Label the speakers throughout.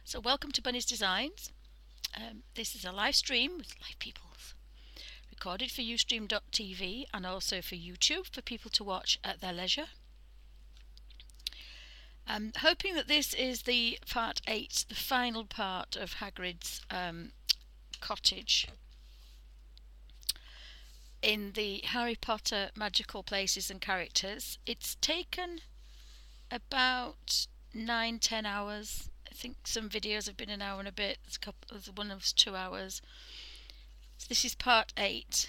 Speaker 1: So welcome to Bunny's Designs. This is a live stream with live people, recorded for Ustream.tv and also for YouTube for people to watch at their leisure. I'm hoping that this is the part 8, the final part of Hagrid's cottage in the Harry Potter Magical Places and Characters. It's taken about 9-10 hours. I think some videos have been an hour and a bit. There's one of 2 hours. So this is part 8.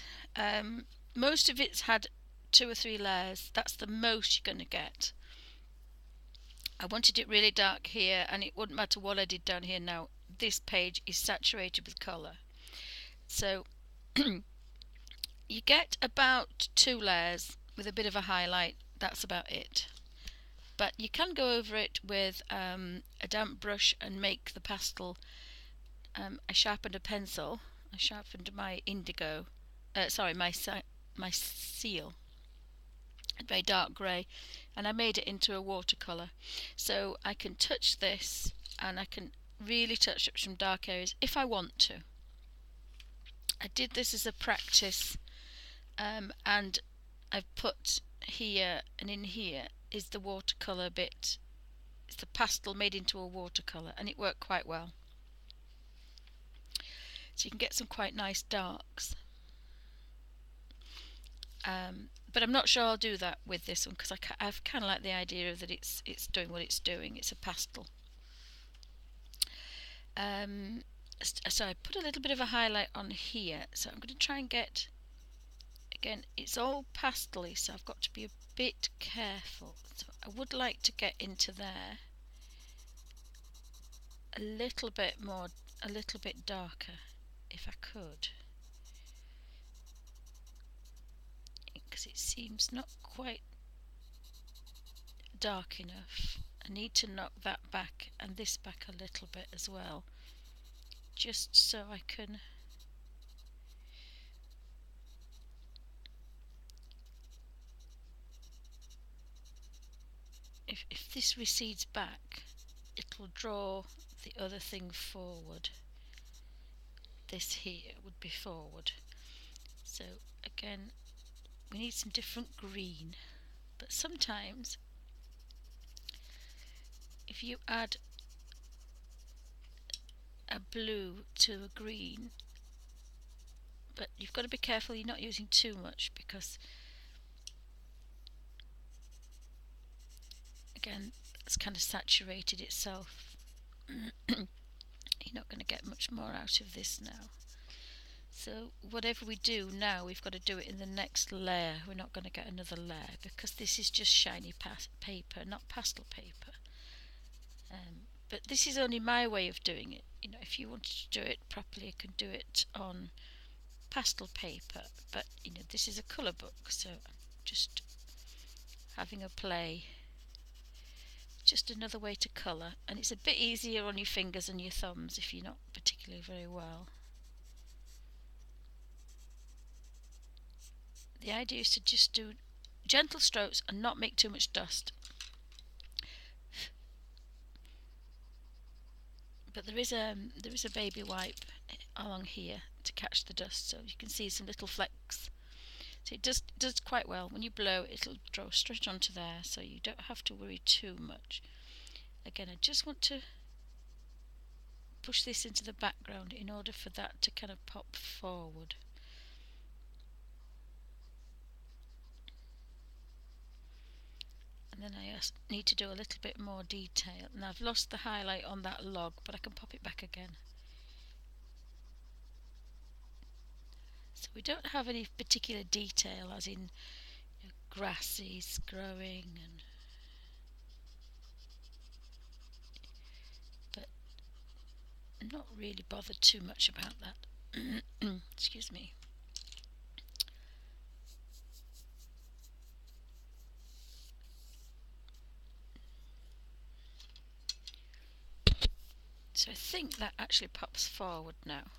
Speaker 1: Most of it's had 2 or 3 layers. That's the most you're going to get. I wanted it really dark here, and it wouldn't matter what I did down here now. This page is saturated with colour. So you get about 2 layers with a bit of a highlight. That's about it. But you can go over it with a damp brush and make the pastel. I sharpened a pencil. I sharpened my indigo. My seal. Very dark grey, and I made it into a watercolour. So I can touch this, and I can really touch up some dark areas if I want to. I did this as a practice, and I've put here and in here is the watercolour bit. It's the pastel made into a watercolour, and it worked quite well. So you can get some quite nice darks. But I'm not sure I'll do that with this one because I've kind of like the idea that it's doing what it's doing. It's a pastel. So I put a little bit of a highlight on here. So I'm going to try and get, again, it's all pastel-y, so I've got to be a bit careful. So I would like to get into there a little bit more, a little bit darker, if I could. Because it seems not quite dark enough. I need to knock that back and this back a little bit as well, just so I can if this recedes back, it'll draw the other thing forward. This here would be forward. So again, we need some different green, but sometimes if you add a blue to a green, but you've got to be careful you're not using too much, because again it's kind of saturated itself. You're not going to get much more out of this now. So whatever we do now, we've got to do it in the next layer. We're not going to get another layer because this is just shiny paper, not pastel paper. But this is only my way of doing it. You know, if you wanted to do it properly, you can do it on pastel paper. But you know, this is a colour book, so I'm just having a play. Just another way to colour, and it's a bit easier on your fingers and your thumbs if you're not particularly very well. The idea is to just do gentle strokes and not make too much dust. But there is a baby wipe along here to catch the dust, so you can see some little flecks. So it does quite well. When you blow, it'll draw straight onto there, so you don't have to worry too much. Again, I just want to push this into the background in order for that to kind of pop forward. And then I need to do a little bit more detail, and I've lost the highlight on that log, but I can pop it back again. So we don't have any particular detail, as in, you know, grasses growing, but I'm not really bothered too much about that. Excuse me. So I think that actually pops forward now.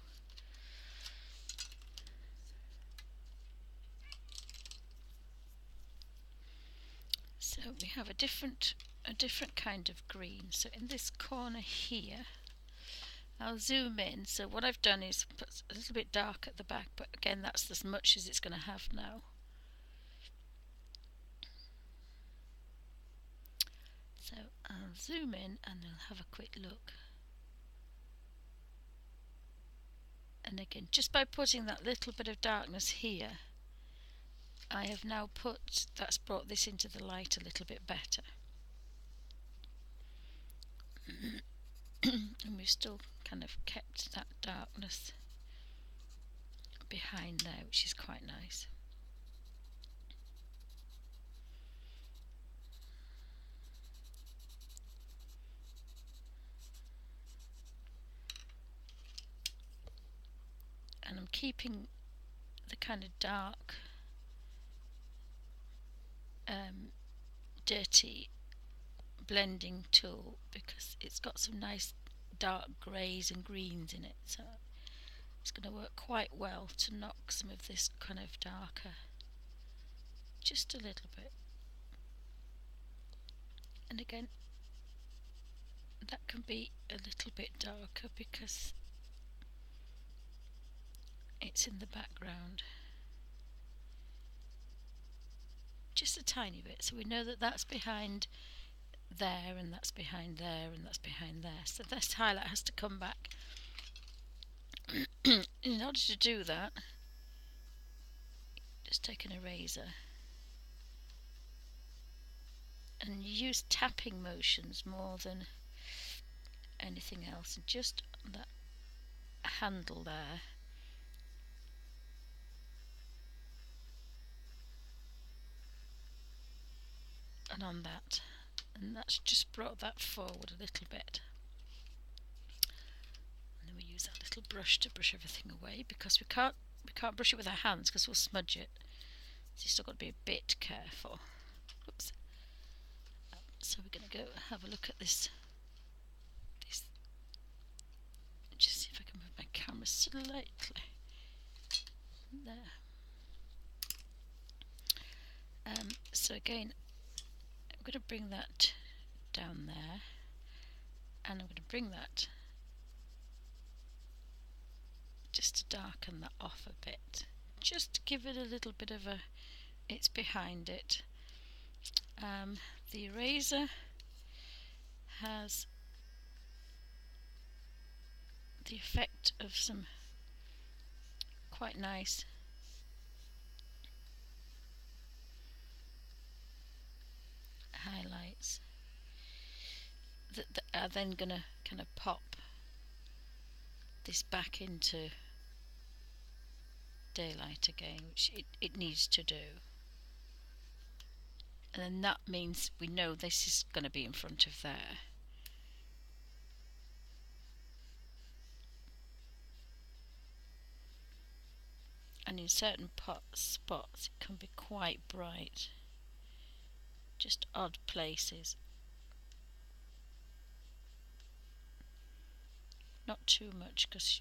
Speaker 1: So we have a different kind of green. So in this corner here, I'll zoom in. So what I've done is put a little bit dark at the back, but again that's as much as it's going to have now. So I'll zoom in and I'll have a quick look. And again, just by putting that little bit of darkness here, I have now that's brought this into the light a little bit better. And we've still kind of kept that darkness behind there, which is quite nice. And I'm keeping the kind of dark, dirty blending tool because it's got some nice dark greys and greens in it, so it's going to work quite well to knock some of this kind of darker just a little bit. And again, that can be a little bit darker because it's in the background, just a tiny bit, so we know that that's behind there and that's behind there and that's behind there, so this highlight has to come back. In order to do that, just take an eraser and use tapping motions more than anything else, and just on that handle there, and on that, and that's just brought that forward a little bit. And then we use that little brush to brush everything away because we can't brush it with our hands because we'll smudge it, so you've still got to be a bit careful. Oops. So we're going to go have a look at this. Just see if I can move my camera slightly there. So again, I'm going to bring that down there, and I'm going to bring that just to darken that off a bit, just to give it a little bit of a, it's behind it. The eraser has the effect of some quite nice highlights that are then going to kind of pop this back into daylight again, which it needs to do. And then that means we know this is going to be in front of there. And in certain spots it can be quite bright, just odd places. Not too much because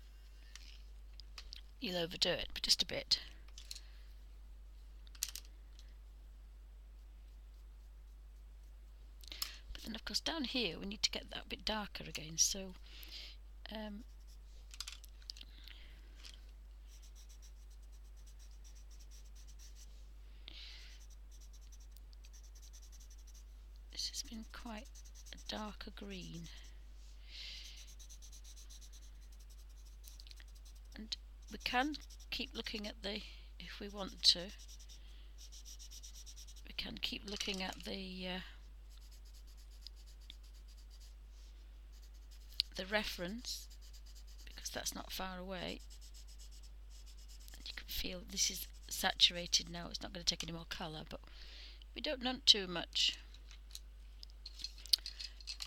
Speaker 1: you'll overdo it, but just a bit. But then of course down here we need to get that a bit darker again, so this has been quite a darker green, and we can keep looking at the, if we want to, we can keep looking at the reference because that's not far away, and you can feel this is saturated now, it's not going to take any more colour, but we don't want too much.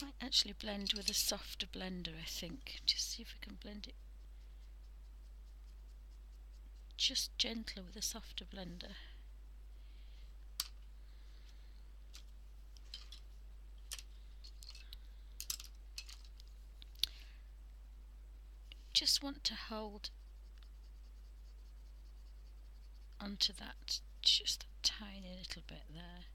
Speaker 1: Might actually blend with a softer blender, I think. Just see if we can blend it just gentler with a softer blender. Just want to hold onto that just a tiny little bit there.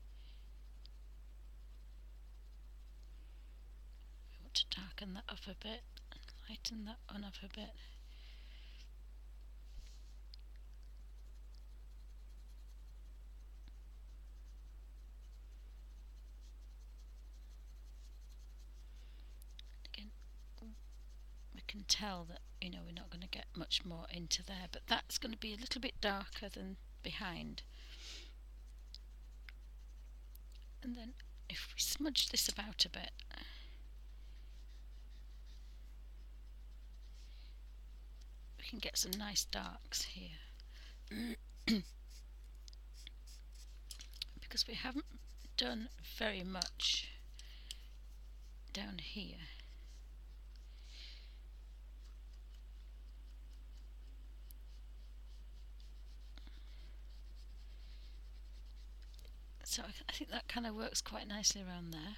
Speaker 1: We want to darken that up a bit, lighten that one up a bit. Again, we can tell that, you know, we're not going to get much more into there, but that's going to be a little bit darker than behind. And then if we smudge this about a bit, we can get some nice darks here. Because we haven't done very much down here. So I think that kind of works quite nicely around there.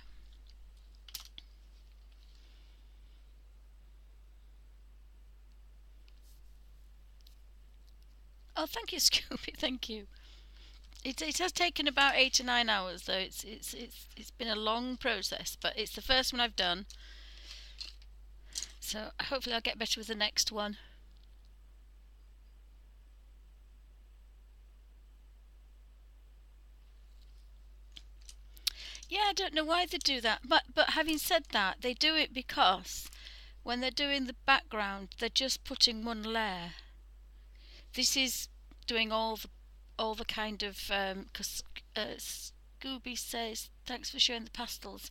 Speaker 1: Oh, thank you, Scooby. Thank you. It has taken about 8 or 9 hours, though. It's been a long process, but it's the first one I've done. So hopefully I'll get better with the next one. Yeah, I don't know why they do that, but having said that, they do it because when they're doing the background, they're just putting one layer. This is doing all the kind of because Scooby says thanks for showing the pastels.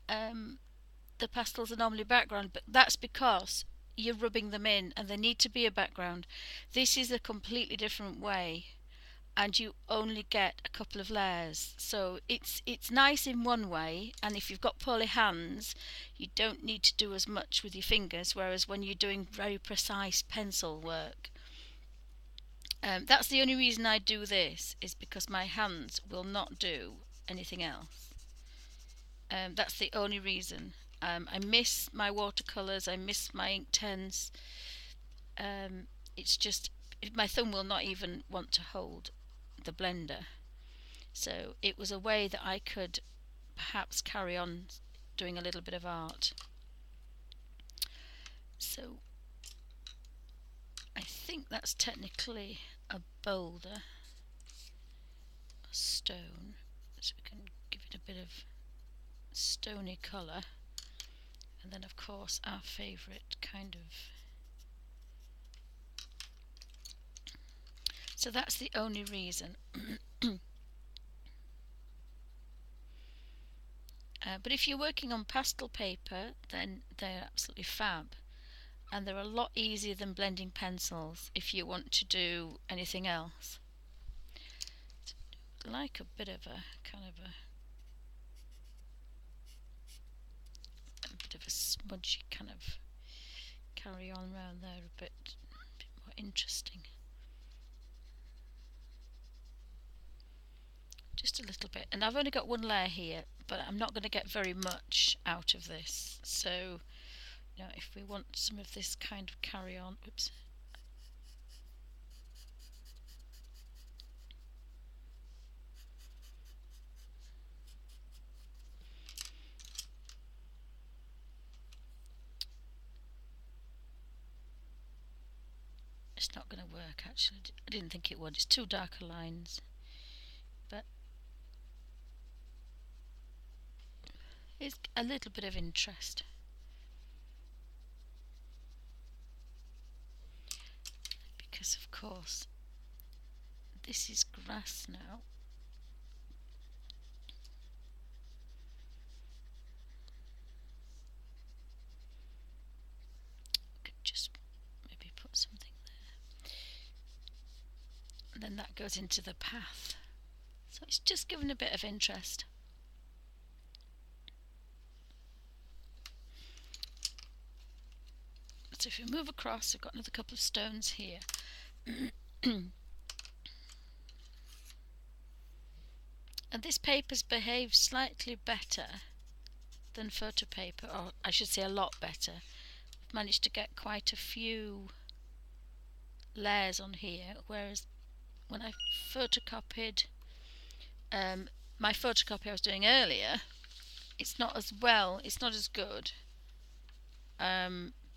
Speaker 1: The pastels are normally background, but that's because you're rubbing them in and they need to be a background. This is a completely different way, and you only get a couple of layers, so it's nice in one way, and if you've got poorly hands you don't need to do as much with your fingers, whereas when you're doing very precise pencil work, that's the only reason I do this, is because my hands will not do anything else. That's the only reason. I miss my watercolours, I miss my Inktense. It's just my thumb will not even want to hold the blender. So it was a way that I could perhaps carry on doing a little bit of art. So I think that's technically a boulder, a stone, so we can give it a bit of stony colour, and then of course our favourite kind of. So that's the only reason. But if you're working on pastel paper, then they're absolutely fab, and they're a lot easier than blending pencils if you want to do anything else. Like a bit of a kind of a bit of a smudgy kind of carry on around there, a bit more interesting. Just a little bit, and I've only got one layer here, but I'm not going to get very much out of this. So, you know, if we want some of this kind of carry on, oops. It's not going to work actually. I didn't think it would. It's too darker lines. But it's a little bit of interest. Because of course this is grass now. Could just maybe put something there. And then that goes into the path. So it's just given a bit of interest. So if we move across, we've got another couple of stones here. And this paper's behaved slightly better than photo paper, or I should say a lot better. I've managed to get quite a few layers on here, whereas when I photocopied my photocopy I was doing earlier, it's not as well, it's not as good,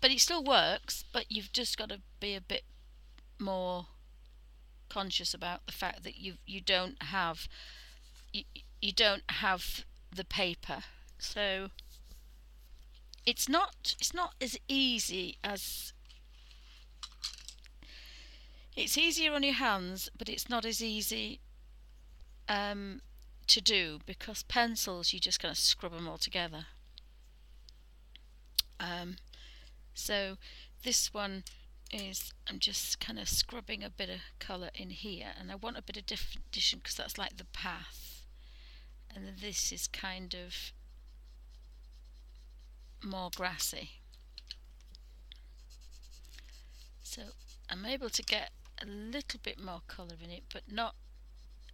Speaker 1: but it still works, but you've just got to be a bit more conscious about the fact that you don't have you, you don't have the paper. So it's not as easy as it's easier on your hands, but it's not as easy to do, because pencils you just kind of scrub them all together. So this one is, I'm just kind of scrubbing a bit of colour in here, and I want a bit of definition because that's like the path, and then this is kind of more grassy. So I'm able to get a little bit more colour in it, but not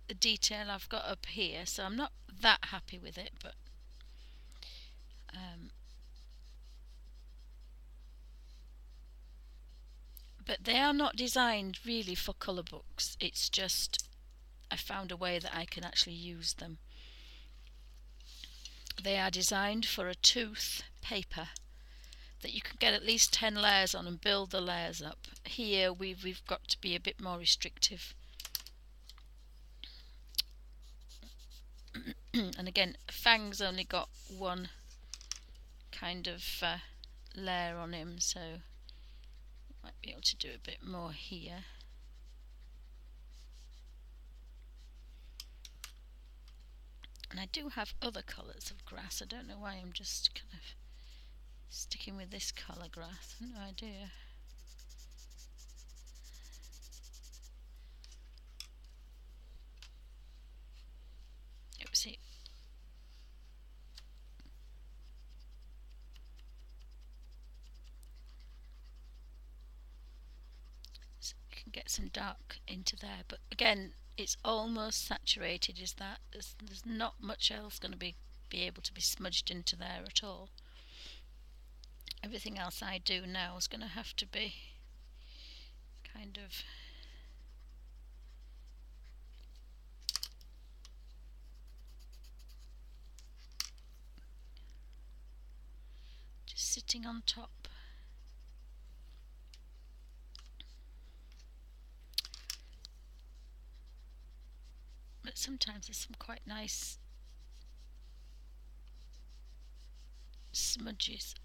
Speaker 1: the detail I've got up here, so I'm not that happy with it, but they are not designed really for colour books. It's just I found a way that I can actually use them. They are designed for a tooth paper that you can get at least 10 layers on and build the layers up. Here we've got to be a bit more restrictive. And again, Fang's only got one kind of layer on him, so might be able to do a bit more here. And I do have other colours of grass. I don't know why I'm just kind of sticking with this colour grass. No idea. Oopsie. So you can get some dark into there, but again, it's almost saturated. Is that there's not much else going to be able to be smudged into there at all. Everything else I do now is going to have to be kind of just sitting on top. But sometimes there's some quite nice smudges.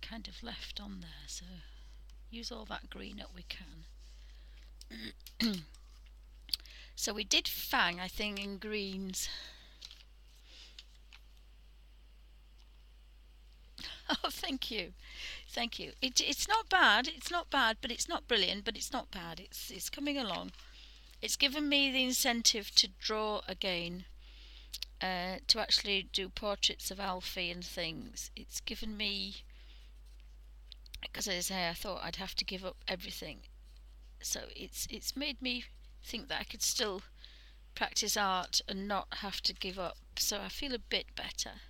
Speaker 1: Kind of left on there, so use all that green up we can. So we did Fang, I think, in greens. Oh, thank you, thank you. It's not bad. It's not bad, but it's not brilliant. But it's not bad. It's coming along. It's given me the incentive to draw again, to actually do portraits of Alfie and things. It's given me, because as I say, I thought I'd have to give up everything. So it's made me think that I could still practice art and not have to give up. So I feel a bit better,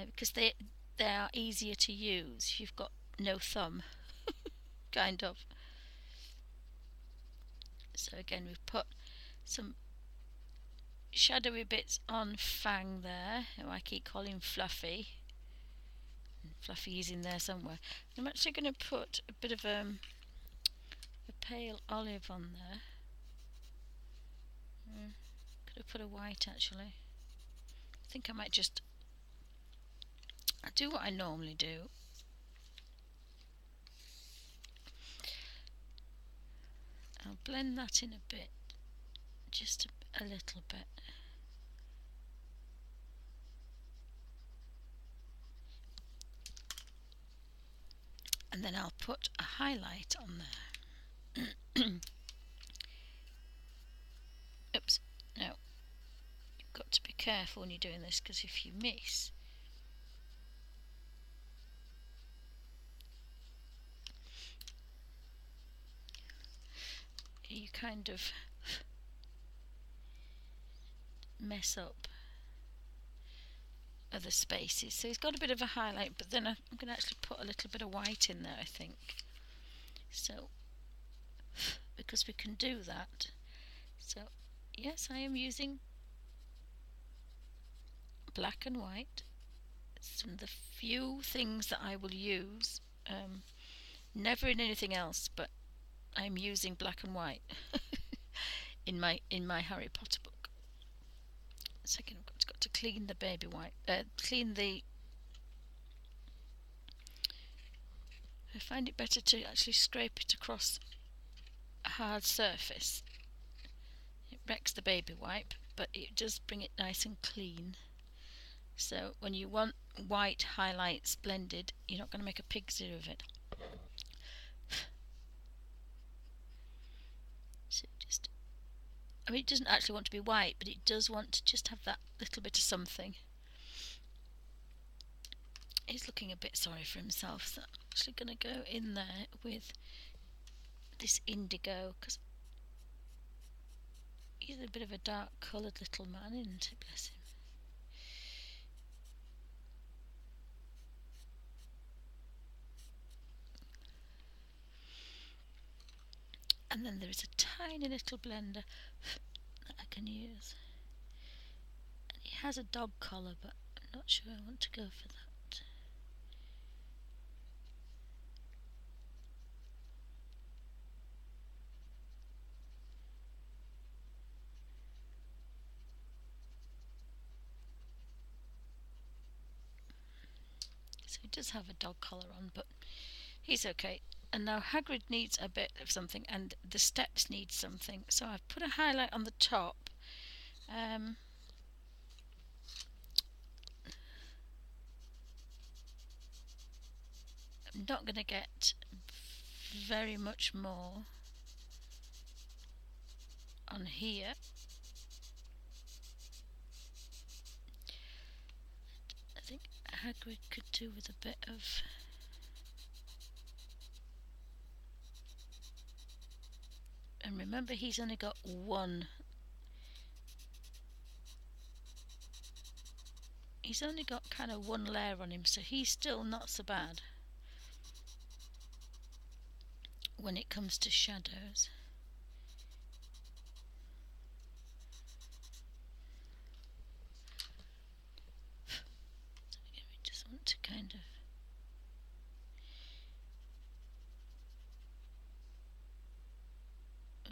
Speaker 1: because they are easier to use. You've got no thumb, kind of. So again, we've put some shadowy bits on Fang there, who I keep calling Fluffy. Fluffy's in there somewhere. I'm actually going to put a bit of a pale olive on there. Could have put a white actually. I think I might just do what I normally do. I'll blend that in a bit, just a little bit. And then I'll put a highlight on there. Oops, no. You've got to be careful when you're doing this, because if you miss, you kind of mess up other spaces. So he's got a bit of a highlight, but then I'm going to actually put a little bit of white in there, I think. So, because we can do that. So, yes, I am using black and white. It's one of the few things that I will use. Never in anything else, but I'm using black and white in my Harry Potter book. Second, I've got to clean the baby white. Clean the. I find it better to actually scrape it across a hard surface. It wrecks the baby wipe, but it does bring it nice and clean. So when you want white highlights blended, you're not going to make a pig's ear of it. So just, I mean, it doesn't actually want to be white, but it does want to just have that little bit of something. He's looking a bit sorry for himself, so I'm actually going to go in there with this indigo, because he's a bit of a dark coloured little man, isn't he? Bless him. And then there is a tiny little blender that I can use. And he has a dog collar, but I'm not sure I want to go for that. So he does have a dog collar on, but he's okay. And now Hagrid needs a bit of something, and the steps need something. So I've put a highlight on the top. I'm not going to get very much more on here. I think Hagrid could do with a bit of. And remember, he's only got one. He's only got kind of one layer on him, so he's still not so bad when it comes to shadows. So we just want to kind of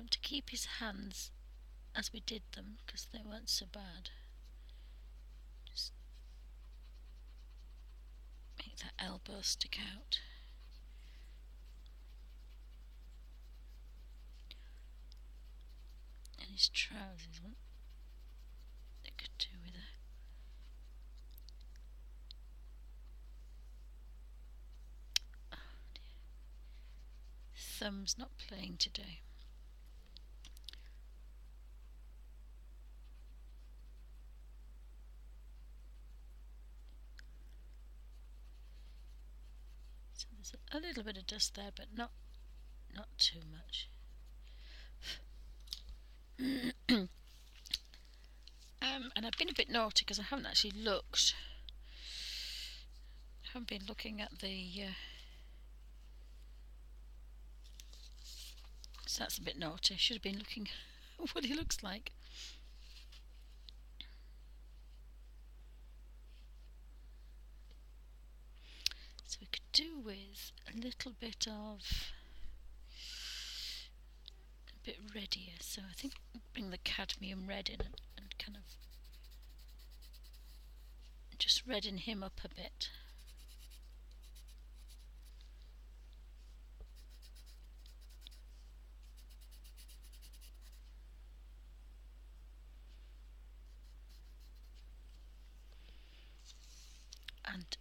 Speaker 1: to keep his hands as we did them, because they weren't so bad. Just make that elbow stick out. And his trousers, what they could do with a. Oh dear. Thumb's not playing today. So there's a little bit of dust there, but not too much. And I've been a bit naughty because I haven't actually looked. I haven't been looking at the. So that's a bit naughty. I should have been looking at what he looks like. So we could do with a little bit of a bit reddier. So I think bring the cadmium red in and kind of just redden him up a bit. And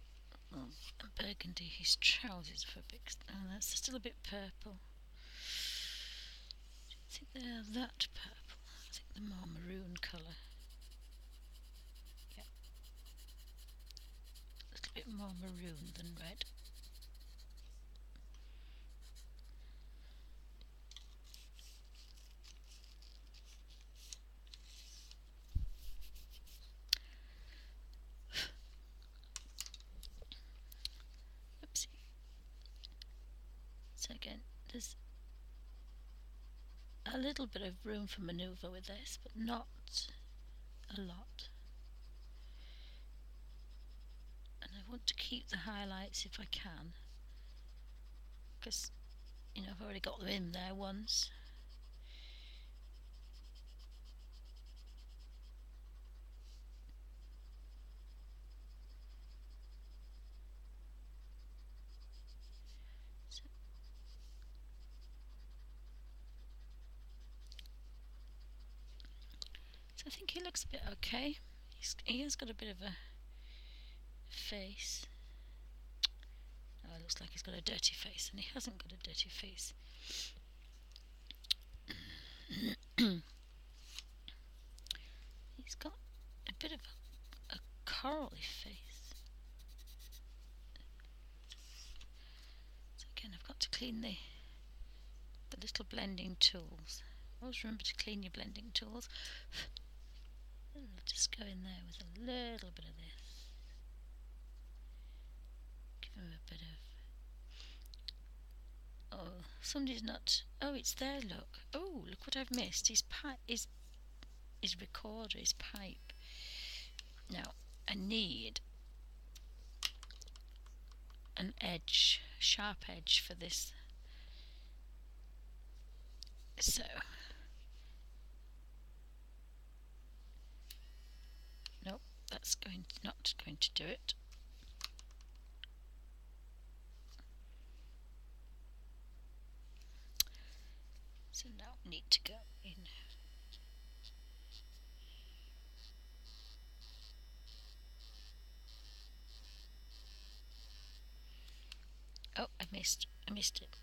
Speaker 1: burgundy, his trousers for a bit. Oh, that's still a bit purple. I don't think they're that purple. I think they're more maroon colour. Yeah, a little bit more maroon than red. Oopsie. So again, there's a little bit of room for manoeuvre with this, but not a lot. want to keep the highlights if I can, because, you know, I've already got them in there once. So I think he looks a bit okay. He has got a bit of a face. Oh, it looks like he's got a dirty face, and he hasn't got a dirty face. He's got a bit of a corally face. So again, I've got to clean the little blending tools. Always remember to clean your blending tools. And I'll just go in there with a little bit of this. Give him a bit of... Oh, somebody's not... Oh, it's there, look. Oh, look what I've missed. His recorder, his pipe. Now, I need an edge, sharp edge for this. So, nope, that's not going to do it. So now I need to go in. Oh, I missed it.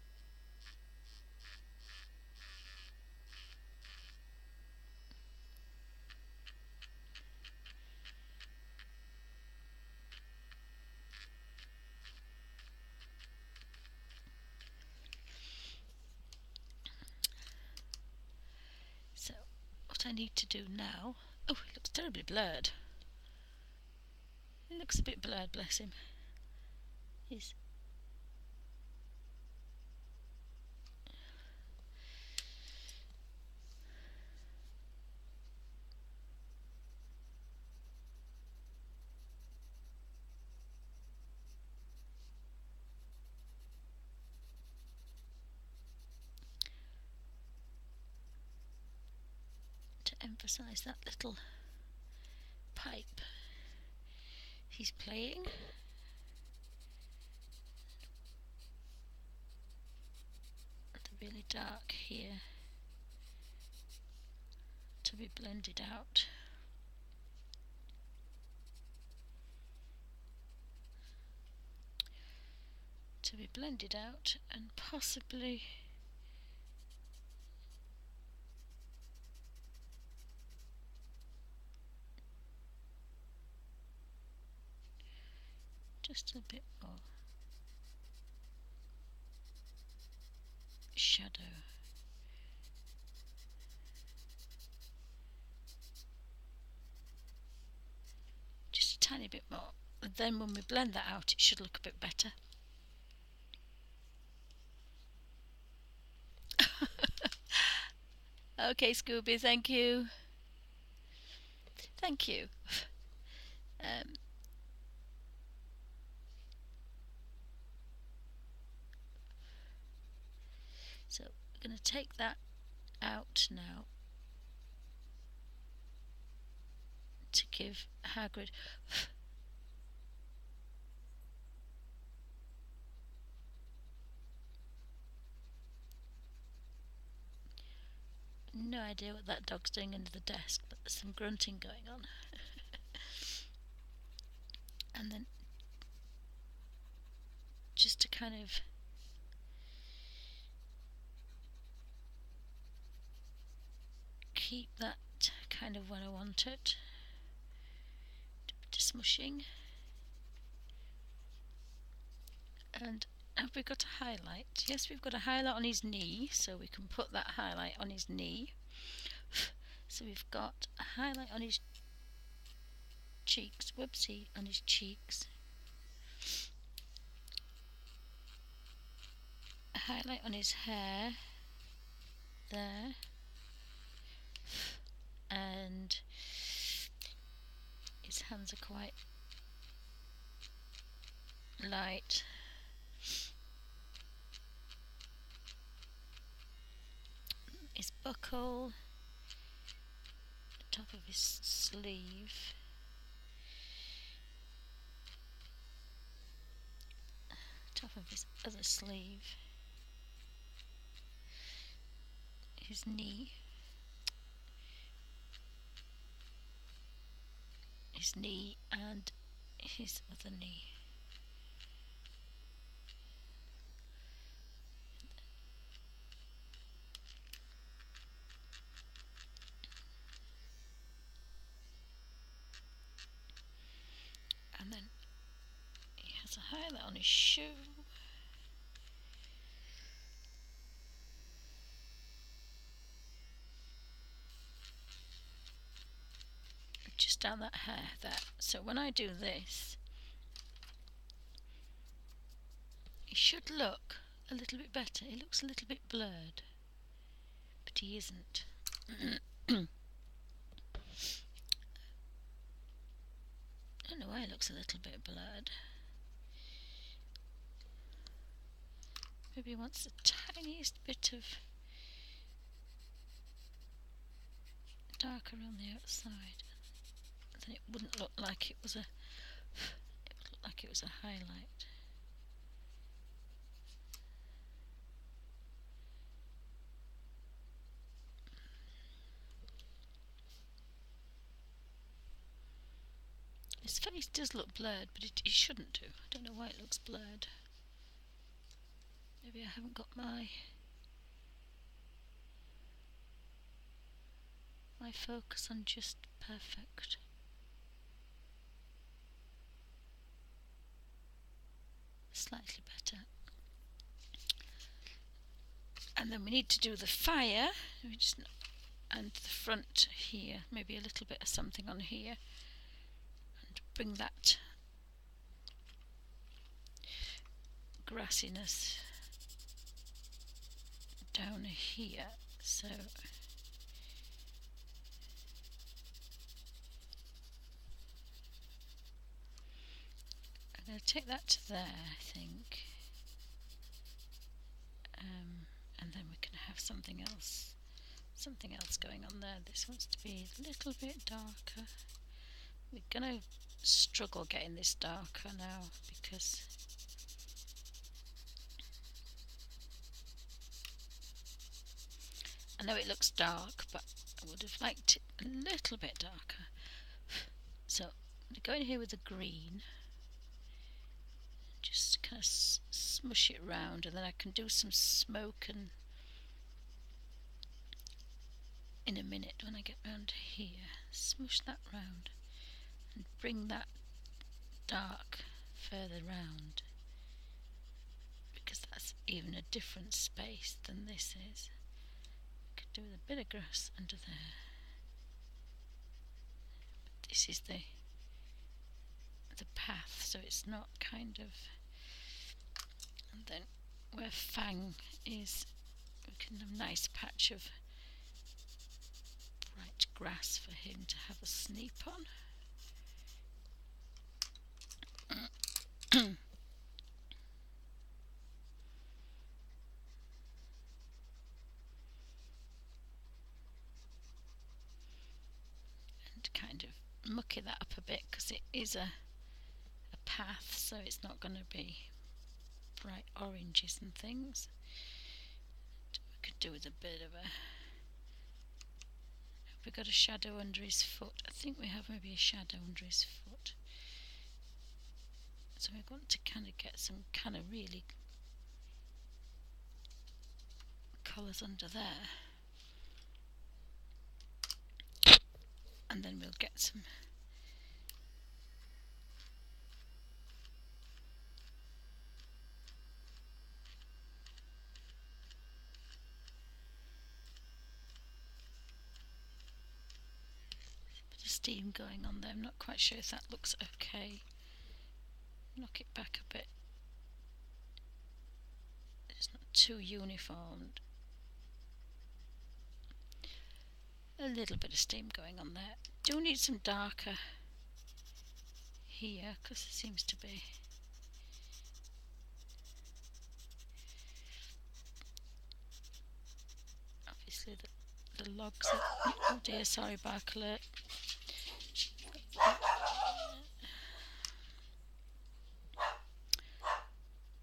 Speaker 1: So, what I need to do now... Oh, it looks terribly blurred. It looks a bit blurred, bless him. He's... to emphasise that little pipe he's playing. The really dark here to be blended out. To be blended out and possibly just a bit more shadow. Just a tiny bit more. And then when we blend that out, it should look a bit better. Okay, Scooby, thank you. Thank you. So we're going to take that out now to give Hagrid no idea what that dog's doing under the desk, but there's some grunting going on. And then just to kind of keep that kind of where I want it, to smushing. And have we got a highlight? Yes, we've got a highlight on his knee, so we can put that highlight on his knee. So we've got a highlight on his cheeks, whoopsie, on his cheeks. A highlight on his hair, there. And his hands are quite light. His buckle, the top of his sleeve, top of his other sleeve, his knee, and his other knee. And then he has a highlight on his shoe. Just down that hair there. So when I do this, he should look a little bit better. He looks a little bit blurred, but he isn't. I don't know why it looks a little bit blurred. Maybe he wants the tiniest bit of darker on the outside. Then it wouldn't look like it was a. It would look like it was a highlight. His face does look blurred, but it shouldn't do. I don't know why it looks blurred. Maybe I haven't got my focus on just perfect. Slightly better. And then we need to do the fire. And the front here, maybe a little bit of something on here, and bring that grassiness down here. So I'm going to take that to there, I think, and then we can have something else going on there. This wants to be a little bit darker. We're going to struggle getting this darker now because I know it looks dark, but I would have liked it a little bit darker. So I'm going to go in here with the green, just kind of smush it round, and then I can do some smoke and in a minute when I get round here. Smush that round and bring that dark further round, because that's even a different space than this is. I could do with a bit of grass under there, but this is the path, so it's not kind of. And then where Fang is, we can have a nice patch of bright grass for him to have a sleep on. And kind of mucky that up a bit, because it is a path, so it's not going to be bright oranges and things. We could do with a bit of a. Have we got a shadow under his foot? I think we have maybe a shadow under his foot. So we want to kind of get some kind of really colours under there, and then we'll get some bit of steam going on there. I'm not quite sure if that looks okay. Knock it back a bit. It's not too uniformed. A little bit of steam going on there. Do need some darker here, because there seems to be See the logs. Oh dear, sorry, bark alert.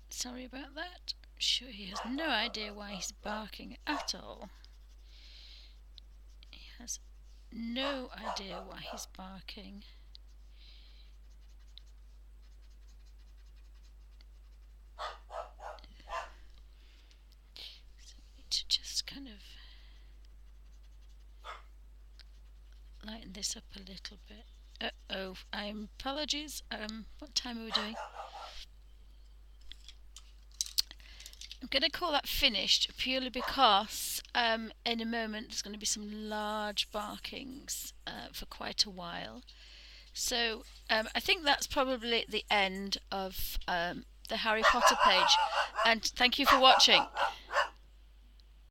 Speaker 1: Sorry about that. I'm sure he has no idea why he's barking at all. He has no idea why he's barking. So we need to just kind of lighten this up a little bit. Uh-oh, apologies. What time are we doing? I'm going to call that finished purely because in a moment there's going to be some large barkings for quite a while. So I think that's probably the end of the Harry Potter page, and thank you for watching.